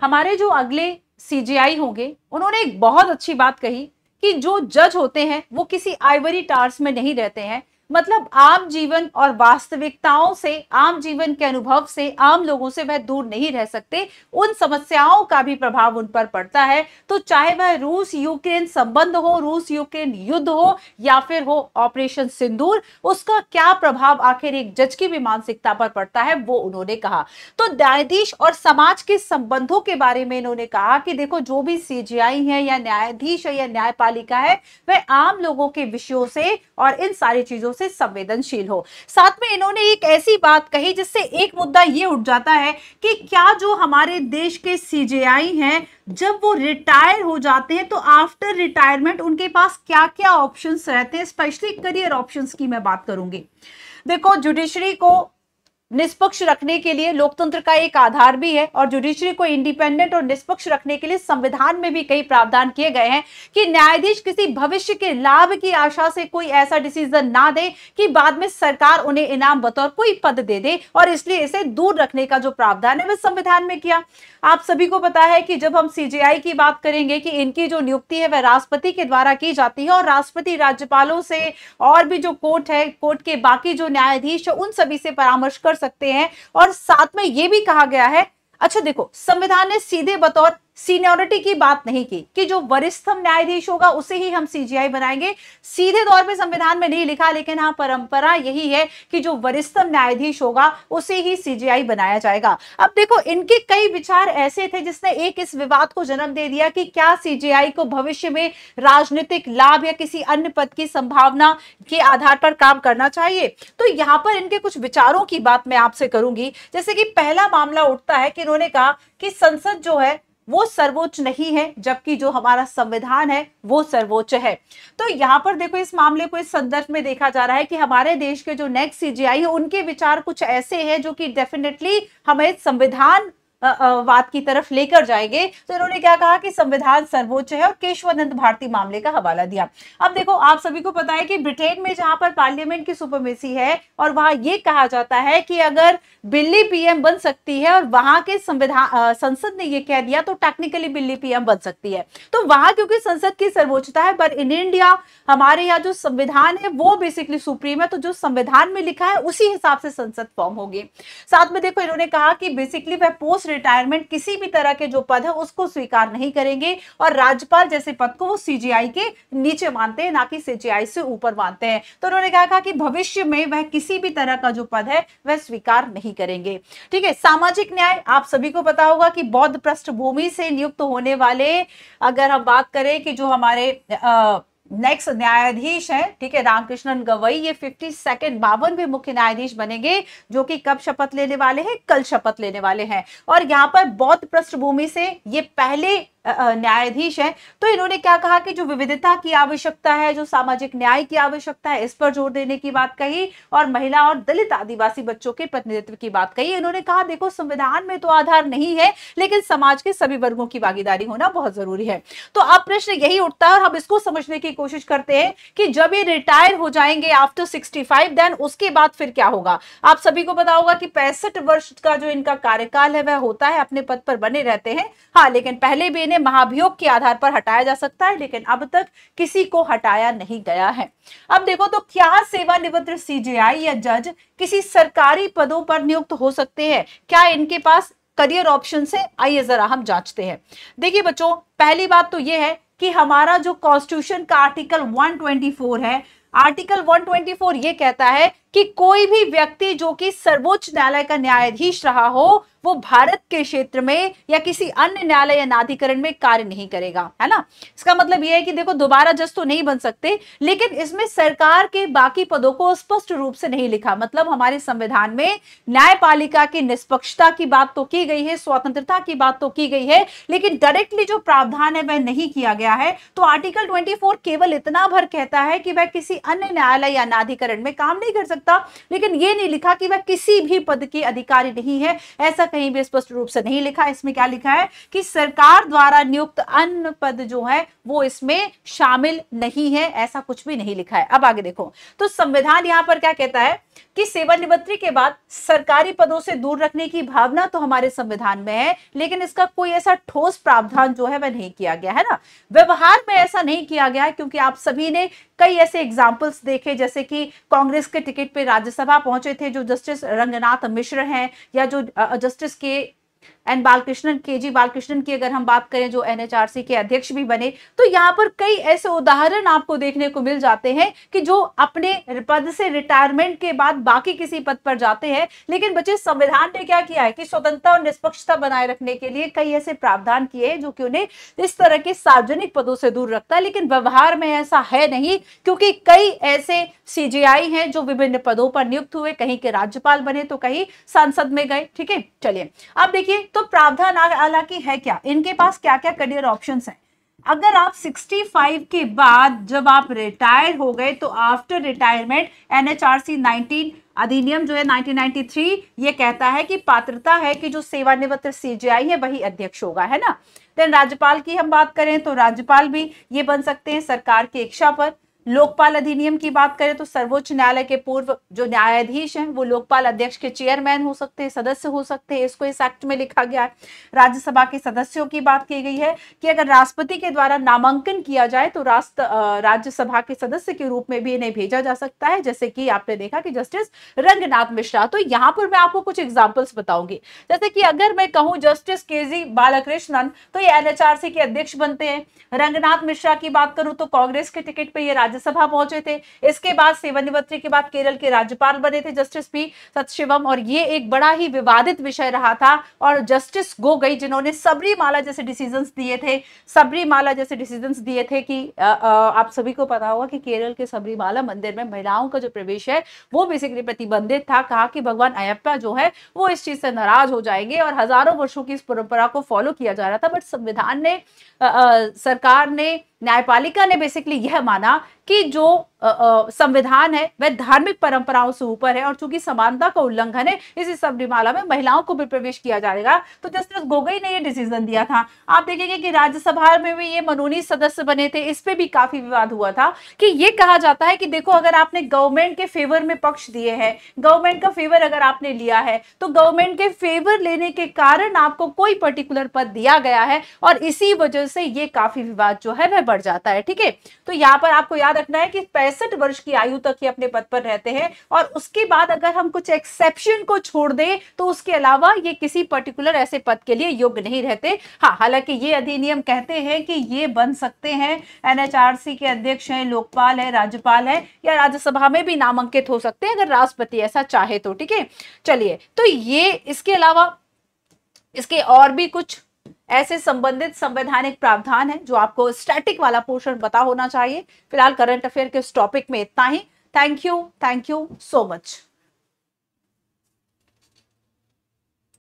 हमारे जो अगले सीजेआई होंगे उन्होंने एक बहुत अच्छी बात कही कि जो जज होते हैं वो किसी आइवरी टावर्स में नहीं रहते हैं। मतलब आम जीवन और वास्तविकताओं से, आम जीवन के अनुभव से, आम लोगों से वह दूर नहीं रह सकते। उन समस्याओं का भी प्रभाव उन पर पड़ता है। तो चाहे वह रूस यूक्रेन संबंध हो, रूस यूक्रेन युद्ध हो, या फिर हो ऑपरेशन सिंदूर, उसका क्या प्रभाव आखिर एक जज की भी मानसिकता पर पड़ता है, वो उन्होंने कहा। तो न्यायाधीश और समाज के संबंधों के बारे में इन्होंने कहा कि देखो, जो भी सीजेआई है या न्यायाधीश है या न्यायपालिका है, वह आम लोगों के विषयों से और इन सारी चीजों से संवेदनशील हो। साथ में इन्होंने एक ऐसी बात कही जिससे एक मुद्दा ये उठ जाता है कि क्या जो हमारे देश के सीजेआई हैं, जब वो रिटायर हो जाते हैं तो आफ्टर रिटायरमेंट उनके पास क्या क्या ऑप्शंस रहते हैं, स्पेशली करियर ऑप्शंस की मैं बात करूंगी। देखो, जुडिशरी को निष्पक्ष रखने के लिए लोकतंत्र का एक आधार भी है, और जुडिशरी को इंडिपेंडेंट और निष्पक्ष रखने के लिए संविधान में भी कई प्रावधान किए गए हैं कि न्यायाधीश किसी भविष्य के लाभ की आशा से कोई ऐसा डिसीजन ना दे कि बाद में सरकार उन्हें इनाम बतौर कोई पद दे दे, और इसलिए इसे दूर रखने का जो प्रावधान है वह संविधान में किया। आप सभी को पता है कि जब हम सीजेआई की बात करेंगे कि इनकी जो नियुक्ति है वह राष्ट्रपति के द्वारा की जाती है, और राष्ट्रपति राज्यपालों से और भी जो कोर्ट है, कोर्ट के बाकी जो न्यायाधीश है, उन सभी से परामर्श कर सकते हैं। और साथ में यह भी कहा गया है, अच्छा देखो, संविधान ने सीधे बतौर सीनियरिटी की बात नहीं की कि जो वरिष्ठतम न्यायाधीश होगा उसे ही हम सीजेआई बनाएंगे, सीधे तौर पे संविधान में नहीं लिखा, लेकिन हाँ, परंपरा यही है कि जो वरिष्ठतम न्यायाधीश होगा उसे ही सीजेआई बनाया जाएगा। अब देखो, इनके कई विचार ऐसे थे जिसने एक इस विवाद को जन्म दे दिया कि क्या सीजेआई को भविष्य में राजनीतिक लाभ या किसी अन्य पद की संभावना के आधार पर काम करना चाहिए। तो यहाँ पर इनके कुछ विचारों की बात मैं आपसे करूंगी। जैसे कि पहला मामला उठता है कि इन्होंने कहा कि संसद जो है वो सर्वोच्च नहीं है, जबकि जो हमारा संविधान है वो सर्वोच्च है। तो यहाँ पर देखो, इस मामले को इस संदर्भ में देखा जा रहा है कि हमारे देश के जो नेक्स्ट सीजेआई है उनके विचार कुछ ऐसे हैं जो कि डेफिनेटली हमें संविधान वाद की तरफ लेकर जाएंगे। तो इन्होंने क्या कहा कि संविधान सर्वोच्च है, और केशवानंद भारती मामले का हवाला दिया। अब देखो, आप सभी को पता है कि ब्रिटेन में जहां पर पार्लियामेंट की सुपरमेसी है, और वहां ये कहा जाता है कि अगर बिल्ली पीएम बन सकती है और वहां के संसद ने ये कह दिया, तो टेक्निकली बिल्ली पीएम बन सकती है। तो वहां क्योंकि संसद की सर्वोच्चता है, पर इन इंडिया हमारे यहाँ जो संविधान है वो बेसिकली सुप्रीम है, तो जो संविधान में लिखा है उसी हिसाब से संसद फॉर्म होगी। साथ में देखो, इन्होंने कहा कि बेसिकली वह पोस्ट रिटायरमेंट किसी भी तरह के जो पद है उसको स्वीकार नहीं करेंगे, और राज्यपाल जैसे पद को वो सीजेआई के नीचे मानते हैं, ना कि सीजेआई से ऊपर मानते हैं। तो उन्होंने कहा कि भविष्य में वह किसी भी तरह का जो पद है वह स्वीकार नहीं करेंगे। ठीक है। सामाजिक न्याय, आप सभी को पता होगा कि बौद्ध पृष्ठभूमि से नियुक्त होने वाले, अगर हम बात करें कि जो हमारे नेक्स्ट न्यायाधीश है, ठीक है, रामकृष्णन गवई, ये 52nd 52वें मुख्य न्यायाधीश बनेंगे, जो कि कब शपथ लेने वाले हैं, कल शपथ लेने वाले हैं। और यहाँ पर बौद्ध पृष्ठभूमि से ये पहले न्यायाधीश हैं। तो इन्होंने क्या कहा कि जो विविधता की आवश्यकता है, जो सामाजिक न्याय की आवश्यकता है, इस पर जोर देने की बात कही, और महिला और दलित आदिवासी बच्चों के प्रतिनिधित्व की बात कही। इन्होंने कहा देखो, संविधान में तो आधार नहीं है, लेकिन समाज के सभी वर्गों की भागीदारी होना बहुत जरूरी है। तो अब प्रश्न यही उठता है, और हम इसको समझने की कोशिश करते हैं कि जब ये रिटायर हो जाएंगे आफ्टर 65, देन उसके बाद फिर क्या होगा। आप सभी को पता होगा कि 65 वर्ष का जो इनका कार्यकाल है वह होता है, अपने पद पर बने रहते हैं। हाँ, लेकिन पहले भी महाभियोग के आधार पर हटाया जा सकता है, लेकिन अब तक किसी को हटाया नहीं गया है। अब देखो, तो क्या सेवानिवृत्त सीजेआई या जज किसी सरकारी पदों पर नियुक्त हो सकते हैं? क्या इनके पास करियर ऑप्शन है? आइए जरा हम जांचते हैं। देखिए बच्चों, पहली बात तो यह है कि हमारा जो कॉन्स्टिट्यूशन का आर्टिकल 124 है, आर्टिकल 124 ये कहता है कि कोई भी व्यक्ति जो कि सर्वोच्च न्यायालय का न्यायाधीश रहा हो, वो भारत के क्षेत्र में या किसी अन्य न्यायालय या न्यायाधिकरण में कार्य नहीं करेगा, है ना। इसका मतलब यह है कि देखो, दोबारा जज तो नहीं बन सकते, लेकिन इसमें सरकार के बाकी पदों को स्पष्ट रूप से नहीं लिखा। मतलब हमारे संविधान में न्यायपालिका की निष्पक्षता की बात तो की गई है, स्वतंत्रता की बात तो की गई है, लेकिन डायरेक्टली जो प्रावधान है वह नहीं किया गया है। तो आर्टिकल 24 केवल इतना भर कहता है कि वह किसी अन्य न्यायालय या न्यायाधिकरण में काम नहीं कर सकते। सकता, लेकिन ये नहीं लिखा कि वह किसी भी पद के अधिकारी नहीं है, ऐसा कहीं भी स्पष्ट रूप से नहीं लिखा। इसमें क्या लिखा है कि सरकार द्वारा नियुक्त अन्य पद जो है वो इसमें शामिल नहीं है, ऐसा कुछ भी नहीं लिखा है। अब आगे देखो, तो संविधान यहां पर क्या कहता है कि सेवानिवृत्ति के बाद सरकारी पदों से दूर रखने की भावना तो हमारे संविधान में है, लेकिन इसका कोई ऐसा ठोस प्रावधान जो है वह नहीं किया गया है ना, व्यवहार में ऐसा नहीं किया गया है, क्योंकि आप सभी ने कई ऐसे एग्जाम्पल्स देखे, जैसे कि कांग्रेस के टिकट पे राज्यसभा पहुंचे थे जो जस्टिस रंगनाथ मिश्र हैं, या जो जस्टिस के एन बालकृष्णन, केजी बालकृष्णन की अगर हम बात करें जो एनएचआरसी के अध्यक्ष भी बने, तो यहाँ पर कई ऐसे उदाहरण आपको देखने को मिल जाते हैं कि जो अपने पद से रिटायरमेंट के बाद बाकी किसी पद पर जाते हैं, लेकिन बच्चे संविधान ने क्या किया है कि स्वतंत्रता और निष्पक्षता बनाए रखने के लिए कई ऐसे प्रावधान किए हैं जो कि उन्हें इस तरह के सार्वजनिक पदों से दूर रखता है, लेकिन व्यवहार में ऐसा है नहीं, क्योंकि कई ऐसे सीजीआई हैं जो विभिन्न पदों पर नियुक्त हुए, कहीं के राज्यपाल बने तो कहीं संसद में गए। ठीक है, चलिए अब देखिए, तो प्रावधान हालांकि है क्या, इनके पास क्या क्या करियर ऑप्शंस हैं। अगर आप 65 के बाद जब आप रिटायर हो गए, तो आफ्टर रिटायरमेंट एनएचआरसी 19 अधिनियम जो है 1993 ये कहता है कि पात्रता है कि जो सेवानिवृत्त सीजीआई है वही अध्यक्ष होगा, है ना। देन राज्यपाल की हम बात करें तो राज्यपाल भी ये बन सकते हैं सरकार की इच्छा पर। लोकपाल अधिनियम की बात करें तो सर्वोच्च न्यायालय के पूर्व जो न्यायाधीश हैं वो लोकपाल अध्यक्ष के चेयरमैन हो सकते हैं, सदस्य हो सकते हैं, इसको इस एक्ट में लिखा गया है। राज्यसभा के सदस्यों की बात की गई है कि अगर राष्ट्रपति के द्वारा नामांकन किया जाए तो राज्यसभा के सदस्य के रूप में भी इन्हें भेजा जा सकता है, जैसे कि आपने देखा कि जस्टिस रंगनाथ मिश्रा। तो यहाँ पर मैं आपको कुछ एग्जाम्पल्स बताऊंगी, जैसे कि अगर मैं कहूँ जस्टिस केजी बालकृष्णन तो ये एनएचआरसी के अध्यक्ष बनते हैं। रंगनाथ मिश्रा की बात करूं तो कांग्रेस के टिकट पे ये राज्यसभा पहुंचे थे, इसके बाद सेवानिवृत्ति के बाद केरल के राज्यपाल बने थे जस्टिस पी सतशिवम, और ये एक बड़ा ही विवादित विषय रहा था। और जस्टिस गोगोई जिन्होंने सबरीमाला जैसे डिसीजंस दिए थे कि आप सभी को पता होगा कि केरल के सबरीमाला मंदिर में महिलाओं का जो प्रवेश है वो बेसिकली प्रतिबंधित था। कहा कि भगवान अयप्पा जो है वो इस चीज से नाराज हो जाएंगे, और हजारों वर्षों की इस परंपरा को फॉलो किया जा रहा था। बट संविधान ने सरकार ने, न्यायपालिका ने बेसिकली यह माना कि जो संविधान है वह धार्मिक परंपराओं से ऊपर है, और चूंकि समानता का उल्लंघन है इसी सबरीमाला में महिलाओं को भी प्रवेश किया जाएगा। तो जस्टिस गोगोई ने यह डिसीजन दिया था। आप देखेंगे कि राज्यसभा में भी ये मनोनीत सदस्य बने थे, इस पे भी काफी विवाद हुआ था कि ये कहा जाता है कि देखो अगर आपने गवर्नमेंट के फेवर में पक्ष दिए हैं, गवर्नमेंट का फेवर अगर आपने लिया है तो गवर्नमेंट के फेवर लेने के कारण आपको कोई पर्टिकुलर पद दिया गया है, और इसी वजह से ये काफी विवाद जो है वह बढ़ जाता है। ठीक है, तो यहाँ पर आपको याद रखना है कि 65 वर्ष की आयु तक ये अपने पद पर रहते हैं, और उसके बाद अगर हम कुछ एक्सेप्शन को छोड़ दें तो उसके अलावा ये किसी पर्टिकुलर ऐसे पद के लिए योग्य नहीं रहते। हाँ, हालांकि ये अधिनियम कहते हैं कि ये बन सकते हैं, एनएचआरसी के अध्यक्ष हैं, लोकपाल है, राज्यपाल है, या राज्यसभा में भी नामांकित हो सकते हैं अगर राष्ट्रपति ऐसा चाहे तो। ठीक है, चलिए, तो ये इसके अलावा इसके और भी कुछ ऐसे संबंधित संवैधानिक प्रावधान है जो आपको स्टैटिक वाला पोर्शन पता होना चाहिए। फिलहाल करंट अफेयर के इस टॉपिक में इतना ही। Thank you so much.